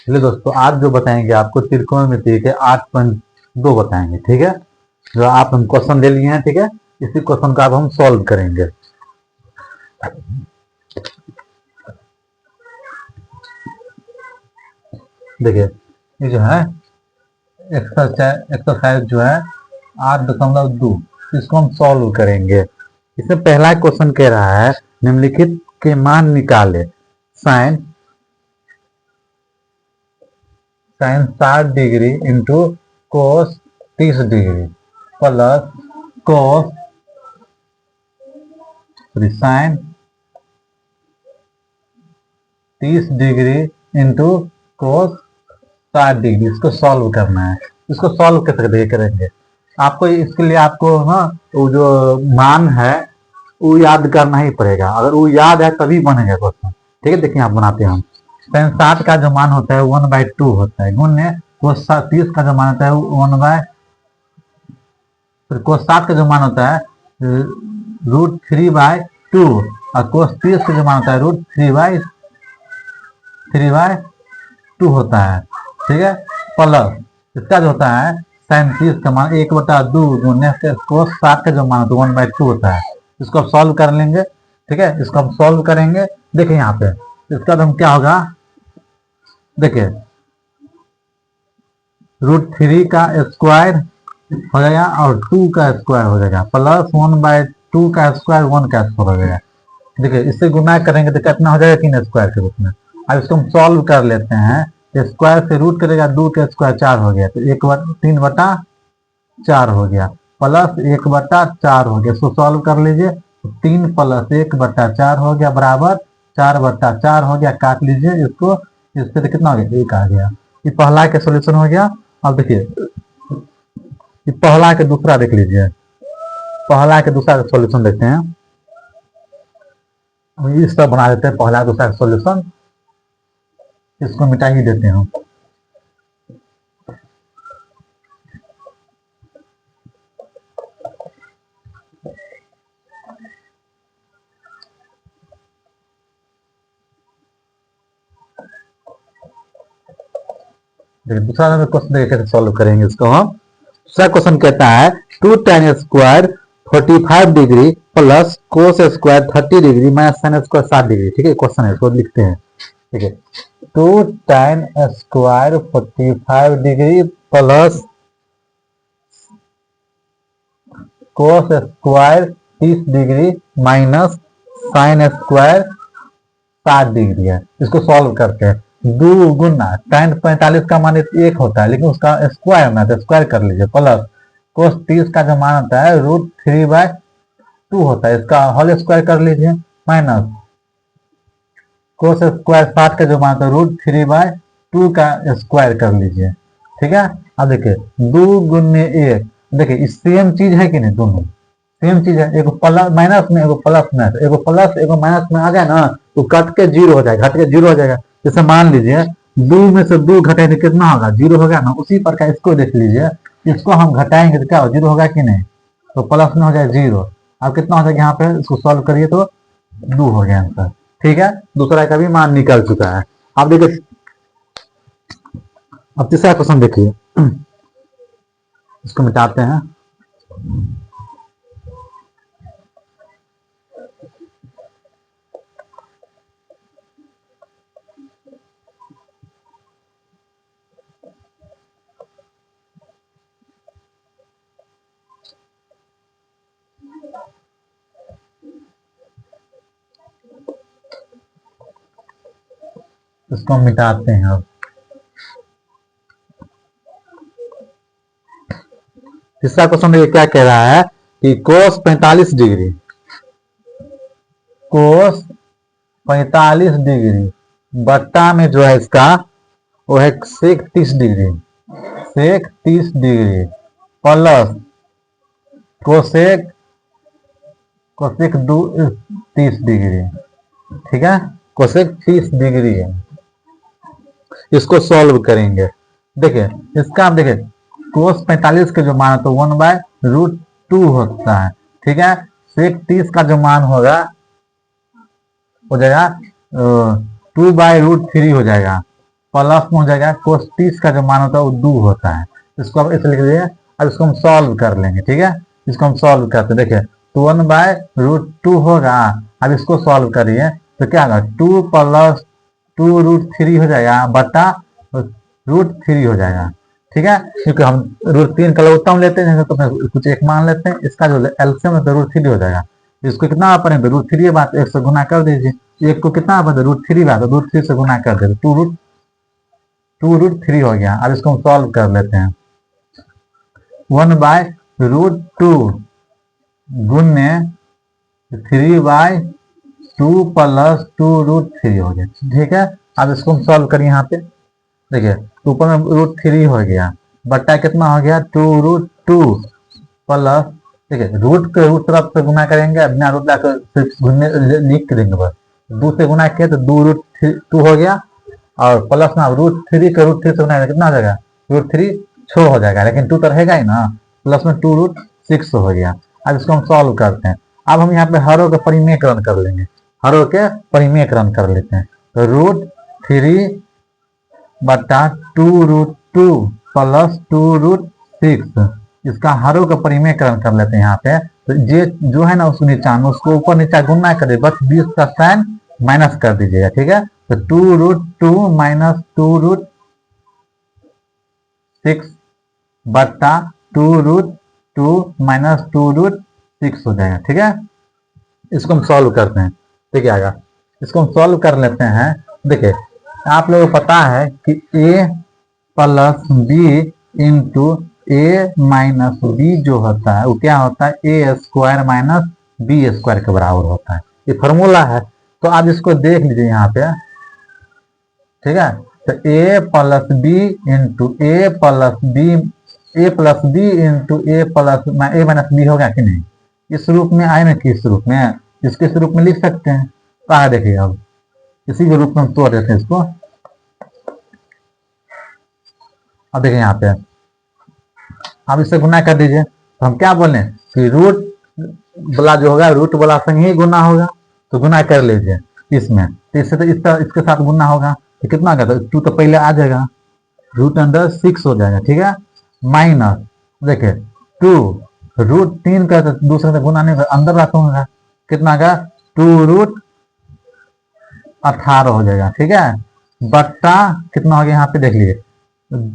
चलिए दोस्तों, आज जो बताएंगे आपको त्रिकोणमिति के 8.2 बताएंगे। ठीक है, जो आप हम क्वेश्चन ले लिए हैं। ठीक है, इसी क्वेश्चन को अब हम सॉल्व करेंगे। देखिए, ये जो है एक्सरसाइज जो है 8.2, इसको हम सॉल्व करेंगे। इसमें पहला क्वेश्चन कह रहा है निम्नलिखित के मान निकाले। Sine 60 degree into cos 30 degree plus cos sine 30 degree into cos 60 degree. इसको सॉल्व करना है। इसको सॉल्व कैसे करेंगे? आपको इसके लिए आपको ना वो जो मान है वो याद करना ही पड़ेगा। अगर वो याद है तभी बनेगा क्वेश्चन। ठीक है, देखिए आप बनाते हैं हम। साइन 60 का जो मान होता है 1/2 होता है, गुण्य कोस 30 का जो मान होता है 60 का जो मान होता है √3/2 और कोस 30 का जो मान होता है √3/2 होता है। ठीक है, प्लस इसका जो होता है साइन 30 का मान 1/2 गुण्य कोस 60 का जो मान होता है 1/2 होता है। इसको आप सॉल्व कर लेंगे। ठीक है, इसको हम सॉल्व करेंगे। देखिए यहाँ पे इसका हम क्या होगा, देखिए √3 का स्क्वायर हो जाएगा और 2 का स्क्वायर हो जाएगा प्लस 1/2 का स्क्वायर 1 का स्क्वायर हो जाएगा। देखिए इससे गुना करेंगे तो कितना हो जाएगा 3 स्क्वायर के रूप में। अब इसको हम सॉल्व कर लेते हैं। स्क्वायर से रूट करेगा 2 का स्क्वायर 4 हो गया, तो 3/4 हो गया प्लस 1/4 हो गया। इसको सॉल्व कर लीजिए, 3 प्लस 1/4 हो गया बराबर 4/4 हो गया। काट लीजिए इसको, इससे तो कितना हो गया 1 आ गया। ये पहला का सोल्यूशन हो गया। अब देखिए ये पहला के दूसरा देख लीजिए, पहला के दूसरा का सोल्यूशन देखते हैं। इस तरह बना देते हैं पहला दूसरा सोल्यूशन। इसको मिटा ही देते हैं। देखिए दूसरा क्वेश्चन देखिए कैसे सॉल्व करेंगे इसको हम। दूसरा क्वेश्चन कहता है 2 tan square 45 degree plus cos square 30 degree minus sine square 60 degree. ठीक है, क्वेश्चन है, इसको लिखते हैं। ठीक है, 2 tan square 45 degree plus cos square 30 degree minus sine square 60 degree है। इसको सॉल्व करते हैं। 2 गुना tan 45 का मान 1 होता है, लेकिन उसका स्क्वायर ना, तो स्क्वायर कर लीजिए प्लस कोस 30 का जो मान होता है √3/2 होता है, इसका होल स्क्वायर कर लीजिए माइनस कोस स्क्वायर 60 का जो मान होता है √3/2 का स्क्वायर कर लीजिए। ठीक है, अब देखिए 2 गुने 1, देखिए सेम चीज है कि नहीं, दोनों सेम चीज है। एगो प्लस माइनस में, एगो प्लस में, एगो प्लस एगो माइनस में आ गया ना तो कट के 0 हो जाएगा, घट के 0 हो जाएगा। जैसे मान लीजिए 2 में से 2 घटाए तो कितना होगा, 0 होगा ना। उसी प्रकार इसको देख लीजिए, इसको हम घटाएंगे तो क्या हो, 0 होगा कि नहीं, तो प्लस में हो जाए 0। अब कितना हो जाएगा यहाँ पे, इसको सॉल्व करिए तो 2 हो गया आंसर। ठीक है, दूसरा का भी मान निकल चुका है। अब देखिए, अब तीसरा क्वेश्चन देखिए, इसको मिटाते हैं। इसको मिटाते हैं। अब तीसरा क्वेश्चन देखिए क्या कह रहा है कि कोस 45 डिग्री, कोस 45 डिग्री बट्टा में जो है इसका वो है सेक 30 degree, sec 30 degree plus cosec cosec 30 degree. ठीक है, कोसेक 30 डिग्री है। इसको सॉल्व करेंगे। देखिए इसका आप देखिए कोस 45 के जो मान है तो 1/√2 होता है। ठीक है, सेक 30 का जो मान होगा हो जाएगा 2/√3 हो जाएगा प्लस में हो जाएगा कोस 30 का जो मान होता है वो 2 होता है। इसको अब ऐसे लिख दिए। अब इसको हम सॉल्व कर लेंगे, ठीक है। इसको हम सॉल्व करते हैं, देखिए 1/√2 होगा। अब इसको सॉल्व करिए तो क्या होगा, 2 प्लस 2√3 हो जाएगा बटा √3 हो जाएगा, ठीक है। क्योंकि हम √3 का लघुत्तम लेते हैं तो कुछ एक मान लेते हैं, इसका जो एलसीएम है तो √3 हो जाएगा। इसको कितना पड़ेगा, √3 बात 1 से गुना कर दीजिए। एक को कितना पड़ेगा, √3 बात √3 से गुना कर दीजिए, 2√3 हो गया। अब इसको हम सॉल्व कर लेते हैं। 1/√2 गुने 3/2 प्लस 2√3 हो गया, ठीक है। अब इसको हम सॉल्व करिए यहाँ पे, देखिए ऊपर में √3 हो गया बट्टा कितना हो गया 2√2 प्लस, देखिए रूट के रूट तरफ से गुना करेंगे, बिना रूट लाकर सिर्फ गुने लिख के देंगे बस। 2 से गुना किया तो 2√2 हो गया और प्लस ना √3 के √3 से गुना कितना हो जाएगा, √3 6 हो जाएगा, लेकिन 2 तो रहेगा ही ना, प्लस में 2√6 हो गया। अब इसको हम सॉल्व करते हैं। अब हम यहाँ पे हरों के परिमेयकरण कर लेंगे, हरों के परिमेयकरण कर लेते हैं। तो √3 बटा 2√2 प्लस 2√6 इसका हरों का परिमेयकरण कर लेते हैं यहाँ पे। तो ये जो है ना उसको नीचा में उसको ऊपर नीचा गुना कर दे, बस 20 का साइन माइनस कर दीजिएगा, ठीक है। तो 2√2 माइनस 2√6 बट्टा 2√2 माइनस 2√6 हो जाएगा, ठीक है। इसको हम सॉल्व करते हैं, ठीक है। इसको हम सॉल्व कर लेते हैं। देखिए आप लोगों को पता है कि a plus B into A minus B जो होता है वो क्या होता है, a² माइनस b² के बराबर होता है, ये फॉर्मूला है। तो आप इसको देख लीजिए यहाँ पे, ठीक है। तो a plus B into A plus B into A minus B होगा कि नहीं, इस रूप में आए ना, किस रूप में, इसके रूप में लिख सकते हैं। तो आगे देखिए अब इसी के रूप में हम तोड़ देते हैं इसको। अब देखिए यहाँ पे आप इससे गुना कर दीजिए, तो हम क्या बोले कि रूट वाला जो होगा रूट वाला संग ही गुना होगा, तो गुना कर लीजिए इसमें। तो इससे तो इसके साथ गुना होगा तो कितना होगा, तो 2 तो पहले आ जाएगा, रूट अंदर 6 हो जाएगा, ठीक है। माइनस देखिए 2 √3 का तो दूसरे से गुना नहीं अंदर रखा होगा, कितना का 2√18 हो जाएगा, ठीक है। बट्टा कितना हो गया यहाँ पे देख लीजिए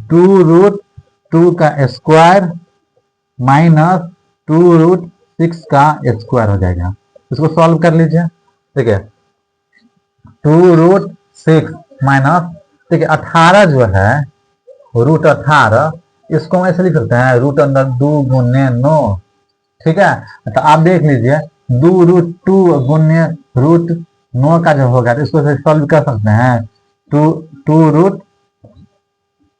2√2 का स्क्वायर माइनस 2√6 का स्क्वायर हो जाएगा। इसको सॉल्व कर लीजिए, ठीक है। 2√6 माइनस, देखिए 18 जो है √18 इसको हम ऐसे लिख सकते हैं रूट अंदर 2 गुने 9, ठीक है। तो आप देख लीजिए 2√2 गुने √9 का जो होगा तो इसको सॉल्व कर सकते हैं 2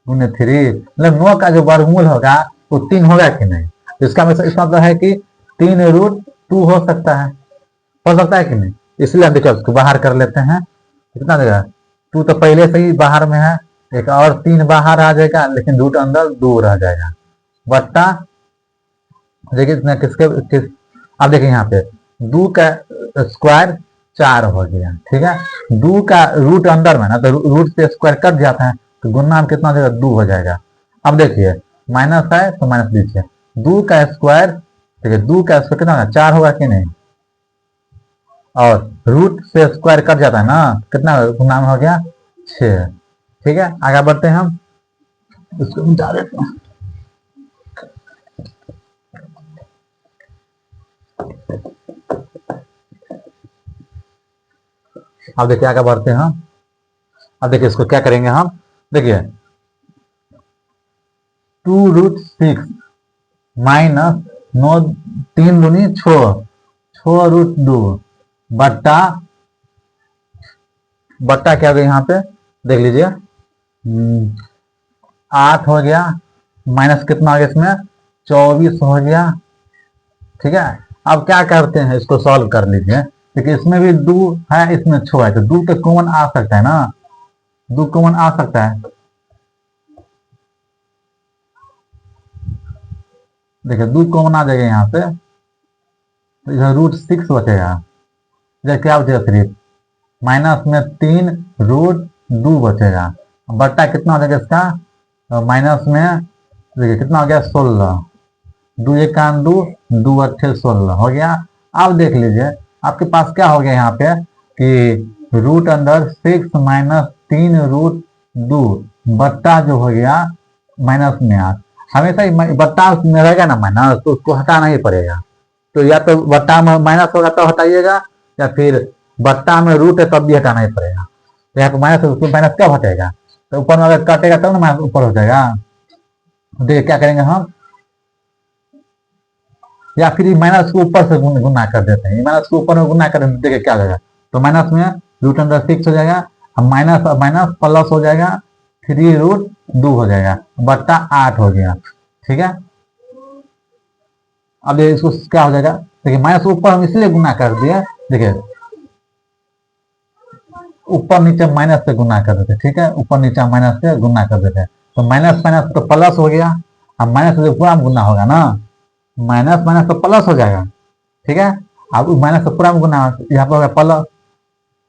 गुने 3, मतलब 9 का जो वर्गमूल होगा वो 3 होगा कि नहीं, तो इसका मतलब है कि 3√2 हो सकता है कि नहीं। इसलिए हम देखिए उसको बाहर कर लेते हैं, कितना देगा 2 तो पहले से ही बाहर में है, एक और 3 बाहर आ जाएगा लेकिन रूट अंदर 2 रह जाएगा, बट्टा देखिए अब देखिए यहाँ पे 2 का स्क्वायर 4 हो गया, ठीक है। 2 का रूट अंदर में ना तो रूट से स्क्वायर कट जाता है, तो गुना में कितना हो जाएगा 2 हो जाएगा। अब देखिए माइनस है तो माइनस लीजिए, 2 का स्क्वायर, देखिए 2 का स्क्वायर कितना होगा 4 होगा कि नहीं, और रूट से स्क्वायर कट जाता है ना, कितना गुना में हो गया 6, ठीक है। आगे बढ़ते हैं हम, इसको मिटा देते हैं। अब देखिए आगे बढ़ते हैं हम। अब देखिए इसको क्या करेंगे हम, देखिए 2√6 माइनस 9 3 दूनी 6√2 बट्टा क्या होगा यहाँ पे देख लीजिए 8 हो गया, माइनस कितना हो गया इसमें 24 हो गया, ठीक है। अब क्या करते हैं इसको सॉल्व कर लीजिए, देखिए इसमें भी 2 है इसमें 6 है, तो 2 तो कॉमन आ सकता है ना, 2 कॉमन आ सकता है, देखिए 2 कॉमन आ जाएगा यहाँ पे, तो इधर √6 बचेगा, इधर क्या बचेगा सिर्फ माइनस में 3√2 बचेगा, बट्टा कितना हो जाएगा इसका माइनस में, देखिए कितना हो गया 16, दो एक कान दो, दो अट्ठे 16 हो गया। अब देख लीजिए आपके पास क्या हो गया यहाँ पे कि रूट अंदर 6 - 3 √2 बट्टा जो हो गया माइनस में 8। हमेशा ही बट्टा में रहेगा ना माइनस, तो उसको हटाना ही पड़ेगा। तो या तो बट्टा में माइनस होगा तो हटाइएगा, या फिर बट्टा में रूट है तब भी हटाना ही पड़ेगा। तो यहाँ पे माइनस, उसको माइनस कब हटेगा, तो ऊपर में अगर काटेगा तब ना माइनस ऊपर हो जाएगा। देखिए क्या करेंगे हम, या फिर माइनस को ऊपर से गुना कर देते हैं, माइनस को ऊपर में गुना कर देते, देखिए क्या हो जाएगा। तो माइनस में √6 हो जाएगा, अब माइनस माइनस प्लस हो जाएगा, 3√2 हो जाएगा, बट्टा 8 हो गया। ठीक है, अब ये इसको क्या हो जाएगा, देखिए माइनस ऊपर हम इसलिए गुना कर दिए, देखिए ऊपर नीचे माइनस से गुना कर देते, ठीक है, ऊपर नीचे माइनस से गुना कर देते, तो माइनस माइनस तो प्लस हो गया। अब माइनस से पूरा गुना होगा ना, माइनस माइनस तो प्लस हो जाएगा। ठीक है, अब माइनस से पूरा गुना, यहाँ पर हो गया प्लस,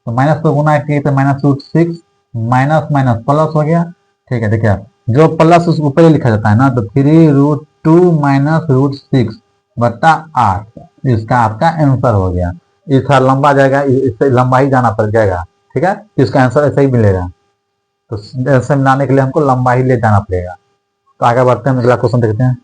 तो माइनस को गुना किए तो -√6, माइनस माइनस प्लस हो गया। ठीक है, देखिए जो प्लस उसको ऊपर ही लिखा जाता है ना, तो 3√2 - √6 बट्टा 8, इसका आपका आंसर हो गया। ये थोड़ा लंबा जाएगा, इससे लंबा ही जाना पड़ जाएगा। ठीक है, इसका आंसर ऐसा ही मिलेगा, तो आंसर मिलाने के लिए हमको लंबा ही ले जाना पड़ेगा। तो आगे बढ़ते हैं, अगला क्वेश्चन देखते हैं।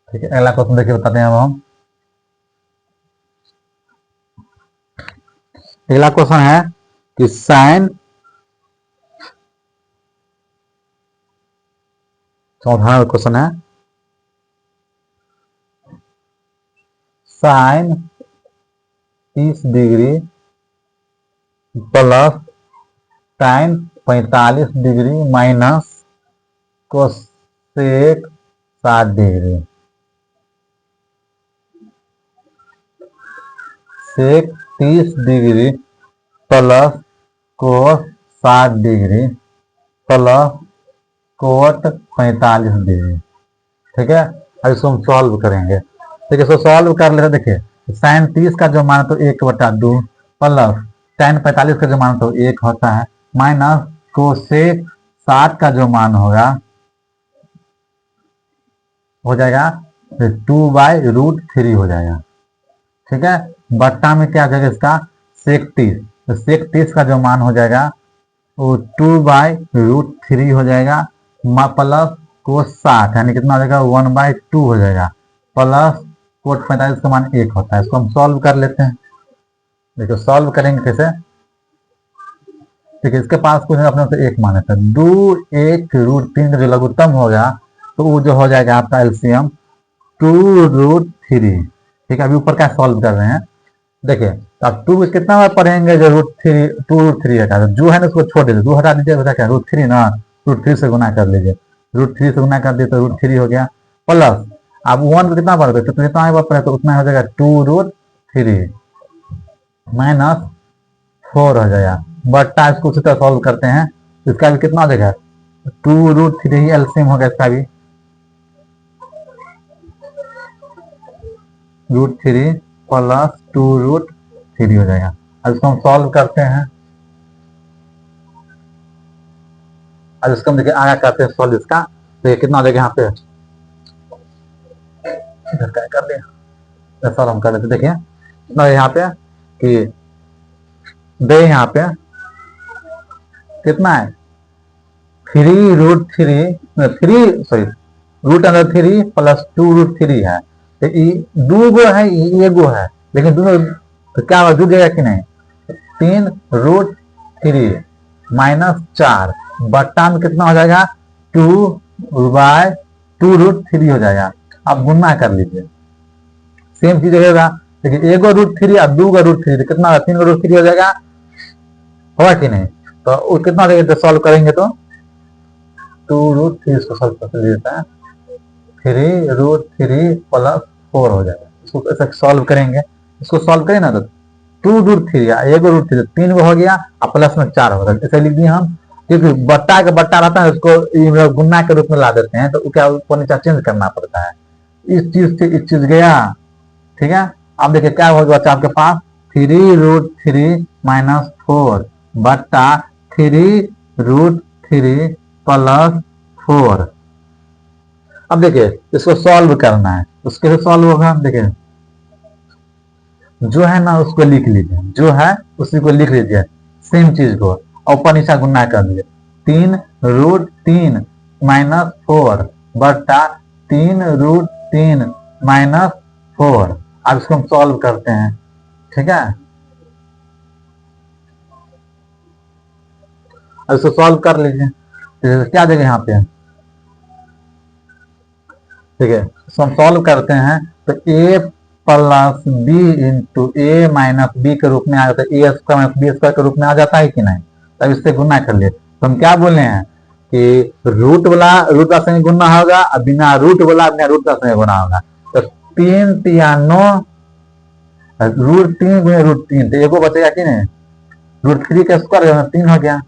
ठीक है, अगला क्वेश्चन देखिए, बताते हैं अब हम। अगला क्वेश्चन है कि साइन, चौथा क्वेश्चन है sine 30 degree plus sine 45 degree minus cosec 60 degree, sec 30 degree plus cos 60 degree plus cot 45 degree. ठीक है, अब इसको हम सॉल्व करेंगे। देखिए इसको सॉल्व कर लेते, देखिए साइन 30 का जो मान है तो 1/2 प्लस साइन 45 का जो मान तो 1 होता है, माइनस कोसेक 60 का जो मान होगा हो जाएगा 2/√3 हो जाएगा। ठीक है, बट्टा में क्या हो जाएगा इसका सेक 30, तो सेक 30 का जो मान हो जाएगा वो 2/√3 हो जाएगा, प्लस कोस 60 यानी कितना हो जाएगा 1/2 हो जाएगा, प्लस कोट 45 का मान 1 होता है। इसको हम सॉल्व कर लेते हैं। देखो सॉल्व करेंगे कैसे, देखिए इसके पास कुछ अपने से एक मान है, 2 1√3 जो लघुत्तम होगा तो वो जो हो जाएगा आपका एलसीएम 2√3। ठीक है, अभी ऊपर क्या सॉल्व कर रहे हैं, देखिए तो आप 2 कितना बार पढ़ेंगे, जो √3 2√3 हटा दो, जो है ना उसको छोड़ दीजिए, 2 हटा दीजिए, बचा क्या √3 ना, √3 से गुना कर लीजिए, √3 से गुना कर दिए तो √3 हो गया, प्लस आप 1 को कितना बार तो जितना बार पढ़े तो उतना हो जाएगा 2√3 माइनस 4 हो जाएगा, बट्टा इसको उसी तरह सॉल्व करते हैं, इसका भी कितना हो जाएगा 2√3 एलसीएम होगा इसका भी, √3 प्लस 2√3 हो जाएगा। अब इसको हम सॉल्व करते हैं, अब इसको हम देखिए आगे करते हैं सॉल्व इसका, तो ये कितना हो जाएगा यहाँ पे, इधर क्या कर दिया, सॉल्व हम कर लेते, देखिए कितना यहाँ पे कि दे यहाँ पे कितना है 3 √3 रूट अंदर 3 प्लस 2 √3 है। तो दो गो है एगो है, लेकिन दोनों तो क्या होगा जुड़ जाएगा कि नहीं। 3 √3 -4 बट्टा में कितना हो जाएगा 2/2 √3 हो जाएगा। अब गुना कर लीजिए सेम चीज रहेगा, लेकिन एगो √3 और दो √3 तो कितना होगा 3 √3 हो जाएगा, होगा कि नहीं। तो कितना हो जाएगा सॉल्व करेंगे तो 2 √3 इसको सॉल्व कर देता है 3 √3 प्लस 4 हो जाएगा। इसको ऐसे सॉल्व करेंगे, इसको सॉल्व करें ना तो 2 √3 एगो √3 3 गो हो गया और प्लस में 4 होगा, ऐसे लिख दिए हम। क्योंकि बट्टा का बट्टा रहता है उसको गुना के रूप में ला देते हैं, तो क्या ऊपर नीचा चेंज करना पड़ता है। इस चीज से इस चीज गया, ठीक है। अब देखिए क्या होगा बच्चा आपके पास 3 √3 -4 बट्टा 3 √3 प्लस 4। अब देखिए इसको सॉल्व करना है, उसके लिए सॉल्व होगा। देखिए जो है ना उसको लिख लीजिए, जो है उसी को लिख लीजिए सेम चीज को, ऊपर नीचा गुना कर लीजिए 3 √3 -4 बट्टा 3 √3 -4। अब इसको हम सॉल्व करते हैं, ठीक है। अब इसको सॉल्व कर लीजिए तो क्या देगा यहाँ पे, ठीक है। इसको हम सॉल्व करते हैं तो a plus B into A minus B के रूप में आ जाता है, A square minus B square के रूप में आ जाता है कि नहीं। तब इससे गुना कर लिए तो हम क्या बोले हैं कि रूट का संगे गुना होगा और बिना रूट का संगे गुना होगा। तो 3 × 9 √3 × √3 तो एगो बचेगा कि नहीं, √3 का स्क्वायर 3 हो गया।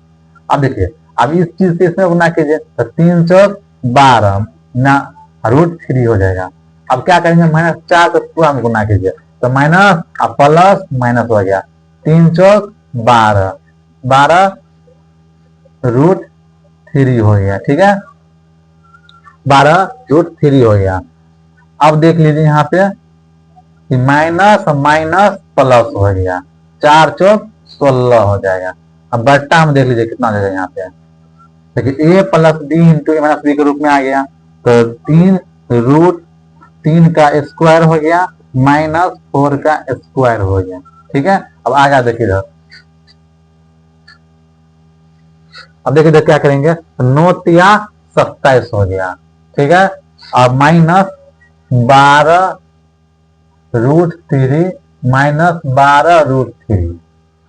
अब देखिए अब इस चीज से इसमें गुना कीजिए तो 3 × 12 ना √3 हो जाएगा। अब क्या करेंगे -4 को पूरा में गुना कीजिए तो माइनस अब प्लस माइनस हो गया 3 × 12 12 √3 हो गया, ठीक है 12 √3 हो गया। अब देख लीजिए यहाँ पे कि माइनस माइनस प्लस हो गया 4 × 16 हो जाएगा। अब बट्टा में देख लीजिए कितना हो जाएगा यहाँ पे, देखिए a plus B into A minus B के रूप में आ गया तो 3 √3 का स्क्वायर हो गया -4 का स्क्वायर हो गया, ठीक है। अब आगे देखिए इधर, अब देखिए इधर क्या करेंगे 9 × 27 हो गया, ठीक है। अब -12 √3 -12 √3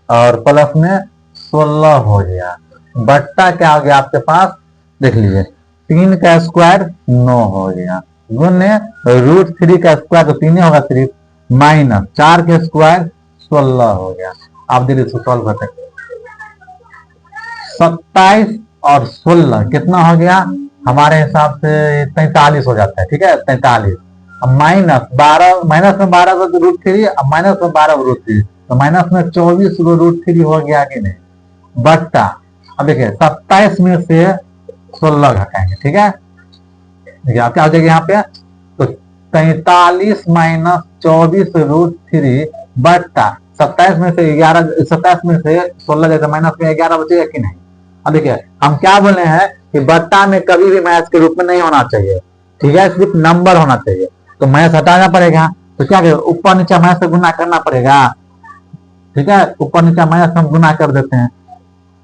और प्लस में 16 हो गया। बट्टा क्या हो गया आपके पास देख लीजिए 3 का स्क्वायर 9 हो गया गुने √3 का स्क्वायर तो 3 होगा सिर्फ माइनस 4 के स्क्वायर 16 हो गया। आप देखिए इसको सॉल्व करते हैं 27 और 16 कितना हो गया हमारे हिसाब से 43 हो जाता है, ठीक है 43। अब माइनस में 12 √3 अब माइनस में 12 √3 तो माइनस में 24 √3 हो गया कि नहीं। बट्टा अब देखिए 27 में से 16 घटाएंगे, ठीक है। देखिए आप क्या हो जाएगा यहाँ पे तो 43 - 24 √3 बट्टा 27 में से 11 27 में से 16 जैसे माइनस में 11 बचेगा कि नहीं। अब देखिए हम क्या बोले हैं कि बट्टा में कभी भी मैथ के रूप में नहीं होना चाहिए, ठीक है सिर्फ नंबर होना चाहिए। तो मैथ हटाना पड़ेगा तो क्या करें ऊपर नीचे मैथ से गुना करना पड़ेगा, ठीक है। ऊपर नीचे माइनस हम गुना कर देते हैं,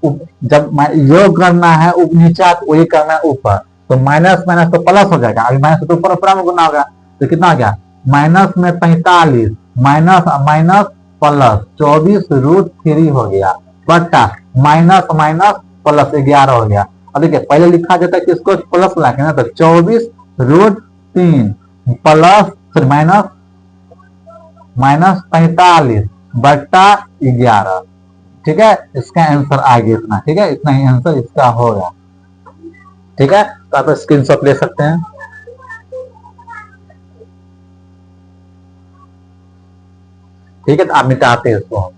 जब योग करना है नीचा तो वही करना है ऊपर, तो माइनस माइनस तो प्लस हो जाएगा, अभी माइनस तो ऊपर ऊपर में गुना होगा तो कितना हो गया माइनस में 45 माइनस माइनस प्लस 24 √3 हो गया बट्टा माइनस माइनस प्लस 11 हो गया। अब देखिए पहले लिखा जाता है कि इसको प्लस लाके ना तो 24 √3 प्लस माइनस -45 बट्टा 11, ठीक है। इसका आंसर आ गया इतना, ठीक है इतना ही आंसर इसका होगा, ठीक है। तो आप स्क्रीनशॉट ले सकते हैं, ठीक है। तो आप मिटाते हैं इसको।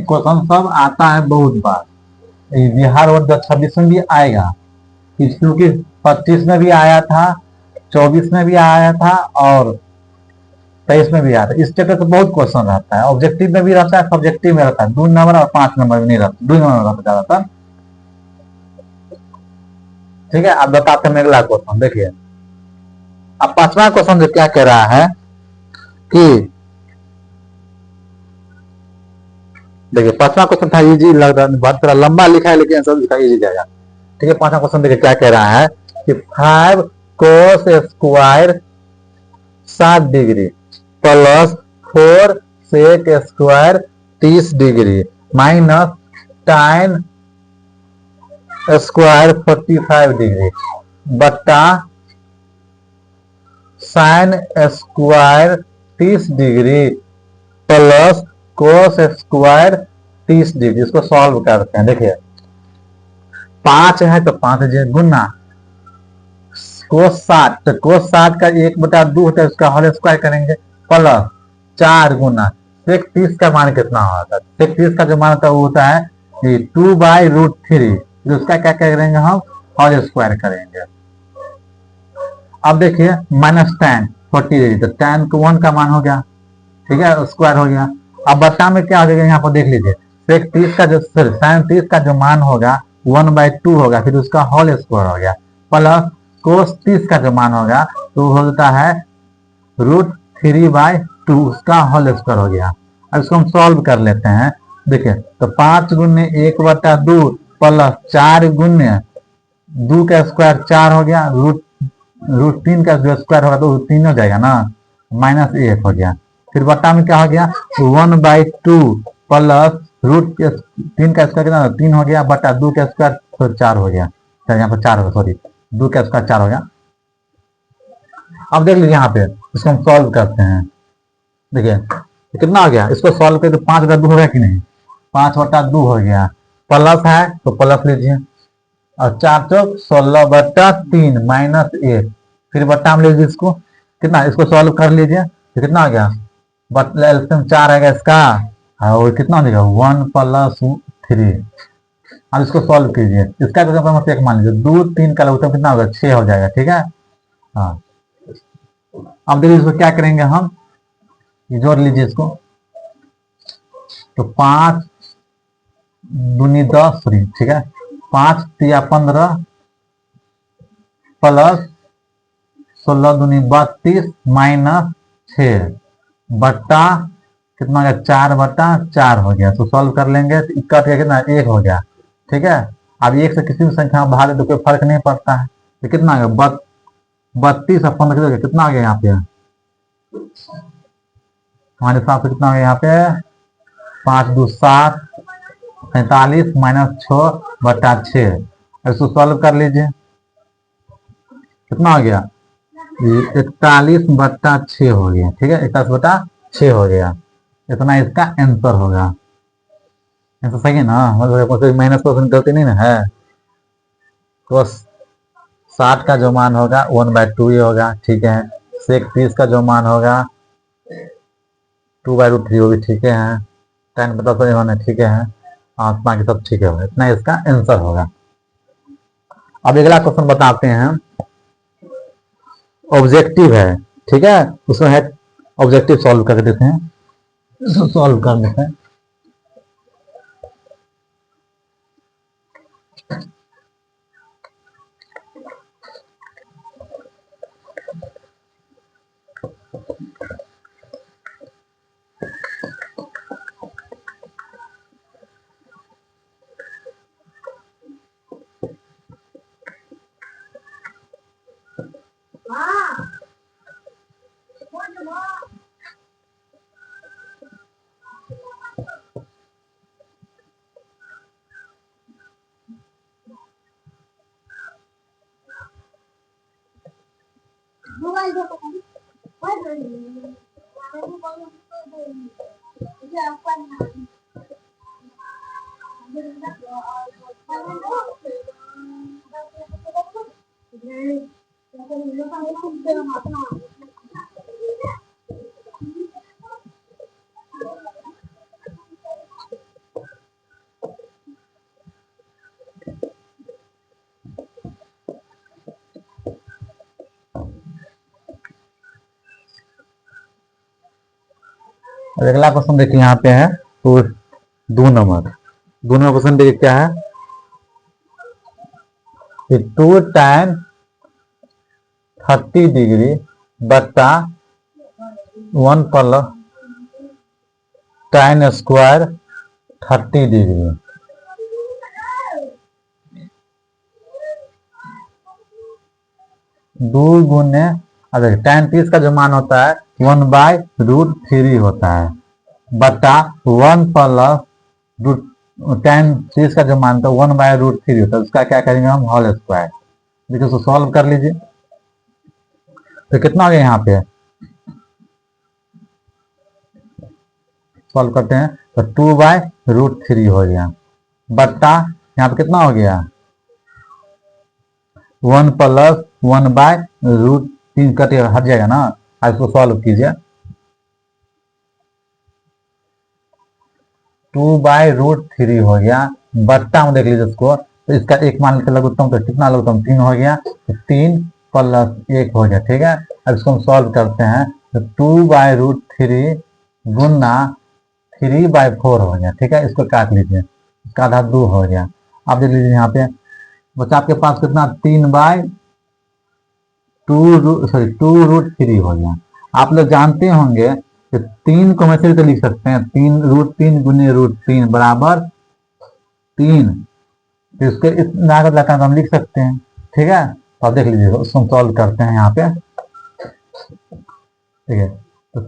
क्वेश्चन सब आता है बहुत बार, बिहार और 26 में भी आएगा, क्योंकि 25 में भी आया था, 24 में भी आया था और 23 में भी आया था। इस जगह से बहुत क्वेश्चन रहता है, ऑब्जेक्टिव में भी रहता है, सब्जेक्टिव में रहता है, 2 नंबर और 5 नंबर में नहीं रहता, 2 नंबर में रहता ज्यादातर। ठीक है, अब बताते हैं अगला क्वेश्चन। देखिए अब 5वां क्वेश्चन जो क्या कह रहा है कि, देखिए 5वां क्वेश्चन था इजी लग रहा है, बहुत थोड़ा लंबा लिखा है लेकिन आंसर लिखा इजी जाएगा। ठीक है, 5वां क्वेश्चन देखिए क्या कह रहा है कि 5 cos square 60 degree plus 4 sec square 30 degree minus tan square 45 degree बट्टा sine square 30 degree plus cos square 30 degree. इसको सॉल्व करते हैं। देखिए 5 है तो 5 गुना कोस 60, तो कोस 60 का 1/2 होता है, उसका होल स्क्वायर करेंगे प्लस 4 गुना सेक 30 का मान कितना होता है, सेक 30 का जो मान होता है वो होता है 2/√3, उसका क्या करेंगे हम, होल स्क्वायर करेंगे। अब देखिए माइनस tan 40 तो tan को 1 का मान हो गया, ठीक है, स्क्वायर हो गया। अब बट्टा में क्या हो जाएगा, यहाँ पर देख लीजिए, सेक 30 का जो साइन 30 का जो मान होगा 1/2 होगा, फिर उसका होल स्क्वायर हो गया, प्लस कोस 30 का जो मान होगा तो होता है √3/2, उसका होल स्क्वायर हो गया। अब इसको हम सॉल्व कर लेते हैं। देखिए तो 5 गुने 1/2 प्लस 4 गुने 2 का स्क्वायर 4 हो गया, √3 का जो स्क्वायर होगा तो 3 हो जाएगा ना, -1 हो गया। फिर बट्टा में क्या हो गया 1/2 प्लस √3 का स्क्वायर कितना 3 हो गया, बट्टा 2 का स्क्वायर तो 4 हो गया, यहाँ पर 4 हो, सॉरी 2 का स्क्वायर 4 हो गया। अब देख लीजिए यहाँ पे इसको हम सॉल्व करते हैं। देखिए कितना हो गया, इसको सॉल्व करके 5/2 हो गया कि नहीं, 5/2 हो गया, प्लस है तो प्लस लीजिए, और 4 चौक 16/3 -1, फिर बट्टा में लीजिए इसको, कितना, इसको सॉल्व कर लीजिए तो कितना आ गया, एल्सियम 4 आएगा इसका, और कितना हो जाएगा 1+3। अब इसको सॉल्व कीजिए, इसका एक मान लीजिए 2 3 का लघुत्तम कितना होगा 6 हो जाएगा। ठीक है, हाँ अब देखिए इसको क्या करेंगे हम, जोड़ लीजिए इसको, तो 5 दूनी 10, ठीक है, 5 तिया 15 प्लस 16 दूनी 32 -6 बट्टा कितना हो गया 4/4 हो गया। तो सॉल्व कर लेंगे तो कट गया कितना 1 हो गया। ठीक है, अब 1 से किसी भी संख्या में भाग तो कोई फर्क नहीं पड़ता है, तो कितना आ गया 32 और 15 कितना आ गया यहाँ पे, हमारे हिसाब से कितना हो गया यहाँ पे 5 2 7 45 -6/6। इसको सॉल्व कर लीजिए, कितना हो गया 41/6 हो गया। ठीक है, 41/6 हो गया, इतना इसका आंसर होगा। आंसर सही है ना, मतलब -% गलती नहीं ना है। तो 60 का जो मान होगा 1/2 ही होगा। ठीक है, सेक 30 का जो मान होगा 2/√3 वो भी ठीक है, 10 पता तो होना ठीक है, बाकी सब ठीक है, इतना इसका आंसर होगा। अब अगला क्वेश्चन बताते हैं, ऑब्जेक्टिव है। ठीक है, उसमें है ऑब्जेक्टिव, सॉल्व कर देते हैं, इसको सॉल्व कर लेते हैं। अगला क्वेश्चन देखिए यहाँ पे है तो 2 नंबर क्वेश्चन देखिए क्या है कि 2 tan 30 डिग्री बटा 1 + tan² 30 डिग्री। 2 अगर tan30 का जो मान होता है 1/√3 होता है बटा 1 + tan30 का जो मान होता है 1/√3 होता है, उसका क्या करेंगे हम होल स्क्वायर। देखिए उसको सॉल्व कर लीजिए तो कितना हो गया यहाँ पे, सॉल्व करते हैं तो 2/√3 हो गया बट्टा यहाँ पे कितना हो गया 1 + 1/√3 कटेगा, हट जाएगा ना। आज इसको सॉल्व कीजिए 2/√3 हो गया बट्टा में देख लीजिए इसको तो इसका एक मान के लघुत्तम तो कितना लघुत्तम 3 हो गया तो 3 + 1 हो गया। ठीक है, अब इसको हम सॉल्व करते हैं तो 2/√3 गुना 3/4 हो गया। ठीक है, इसको काट लीजिए, इसका आधा 2 हो गया। आप देख लीजिए यहाँ पे बच्चा आपके पास कितना 2/2 हो गया। आप लोग जानते होंगे कि 3 को हम ऐसे तो लिख सकते हैं 3√3 गुने √3 बराबर 3, तो इसके इस लागत लगाकर हम लिख सकते हैं। ठीक है, तो आप देख लीजिए उसको हम सॉल्व करते हैं यहाँ पे। ठीक है, तो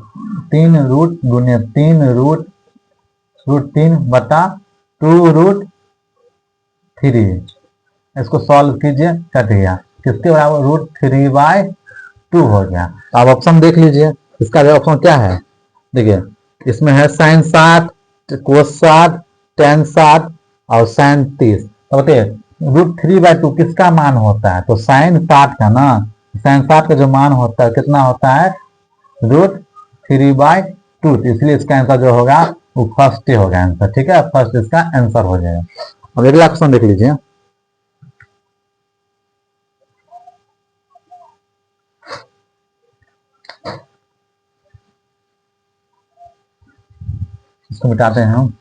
3 रूट गुने 3√3 बटा 2√3, इसको सॉल्व कीजिए, कट गया, किसके बराबर √3/2 हो गया। तो आप ऑप्शन देख लीजिए, इसका जो ऑप्शन क्या है देखिए, इसमें है sin 60, cos 60, tan 60 और sin 30। तो बताइए √3/2 किसका मान होता है, तो sin 60 का ना, sin 60 का जो मान होता है कितना होता है √3/2, इसलिए इसका आंसर जो होगा वो फर्स्ट ही होगा आंसर। ठीक है, फर्स्ट इसका आंसर हो जाएगा। अब अगला क्वेश्चन देख लीजिए, इसको मिटाते हैं हम।